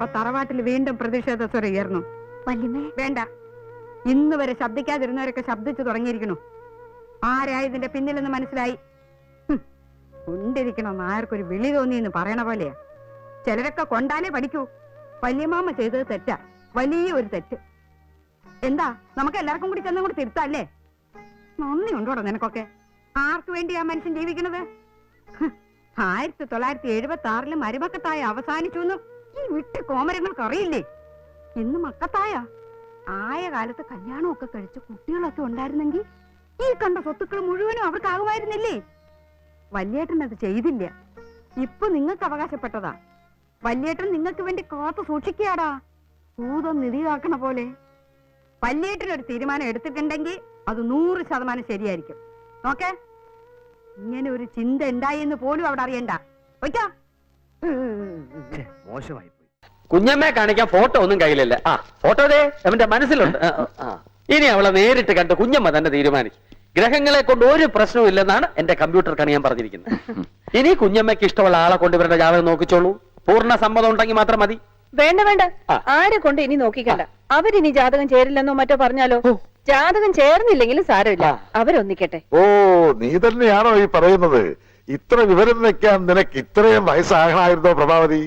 അപ്പൊ തറവാട്ടിൽ വീണ്ടും പ്രതിഷേധ സ്വരം ഉയർന്നു. വേണ്ട, ഇന്ന് വരെ ശബ്ദിക്കാതിരുന്നവരൊക്കെ ശബ്ദിച്ചു തുടങ്ങിയിരിക്കണു. ആരാ ഇതിന്റെ പിന്നിലെന്ന് മനസ്സിലായി. കൊണ്ടിരിക്കണോ നായർക്കൊരു വിളി തോന്നിയെന്ന് പറയണ പോലെയാ. ചിലരൊക്കെ കൊണ്ടാലേ പഠിക്കൂ. വല്യമാമ ചെയ്തത് തെറ്റാ, വലിയ ഒരു തെറ്റ്. എന്താ, നമുക്ക് എല്ലാവർക്കും കൂടി ചെന്നും കൂടി തിരുത്തല്ലേ? നന്ദി ഉണ്ടോടോ നിനക്കൊക്കെ? ആർക്കു വേണ്ടി ആ മനുഷ്യൻ ജീവിക്കണത്? 1976 മരുമക്കത്തായ അവസാനിച്ചു എന്നും ഈ വിട്ട് കോമരങ്ങൾക്ക് അറിയില്ലേ? ഇന്ന് മക്കത്തായ ആയ കാലത്ത് കല്യാണമൊക്കെ കഴിച്ച് കുട്ടികളൊക്കെ ഉണ്ടായിരുന്നെങ്കിൽ ഈ കണ്ട സ്വത്തുക്കൾ മുഴുവനും അവർക്കാകുമായിരുന്നില്ലേ? വല്യേട്ടൻ അത് ചെയ്തില്ല. ഇപ്പൊ നിങ്ങൾക്ക് അവകാശപ്പെട്ടതാ. വല്യേട്ടൻ നിങ്ങൾക്ക് വേണ്ടി കാത്തു സൂക്ഷിക്കാടാ, ഭൂതം നിധിയാക്കണ പോലെ. വല്യേട്ടനൊരു തീരുമാനം എടുത്തിട്ടുണ്ടെങ്കിൽ അത് 100% ശരിയായിരിക്കും. നോക്കേ, ഇങ്ങനെ ഒരു ചിന്ത ഉണ്ടായെന്ന് പോലും അവിടെ അറിയണ്ട. മോശമായി പോയി. കുഞ്ഞമ്മയെ കാണിക്കാൻ ഫോട്ടോ ഒന്നും കയ്യിലില്ല. ഫോട്ടോ അവന്റെ മനസ്സിലുണ്ട്. ഇനി അവളെ നേരിട്ട് കണ്ട് കുഞ്ഞമ്മ തന്നെ തീരുമാനിക്കും. ഗ്രഹങ്ങളെ കൊണ്ട് ഒരു പ്രശ്നവും ഇല്ലെന്നാണ് എന്റെ കമ്പ്യൂട്ടർ ഞാൻ പറഞ്ഞിരിക്കുന്നത്. ഇനി കുഞ്ഞമ്മയ്ക്ക് ഇഷ്ടമുള്ള ആളെ കൊണ്ട് ഇവരുടെ ജാതകം നോക്കിച്ചോളൂ. പൂർണ്ണ സമ്മതം ഉണ്ടെങ്കിൽ മാത്രം മതി. വേണ്ട വേണ്ട, ആരെ കൊണ്ട് ഇനി നോക്കിക്കണ്ട. അവരിനി ജാതകം ചേരില്ലെന്നോ മറ്റോ പറഞ്ഞാലോ? ജാതകം ചേർന്നില്ലെങ്കിലും സാരമില്ല, അവരൊന്നിക്കട്ടെ. ഓ, നീ തന്നെയാണോ ഈ പറയുന്നത്? ഇത്ര വിവരം വെക്കാൻ നിനക്ക് ഇത്രയും വയസ്സാകണമായിരുന്നോ പ്രഭാവതി?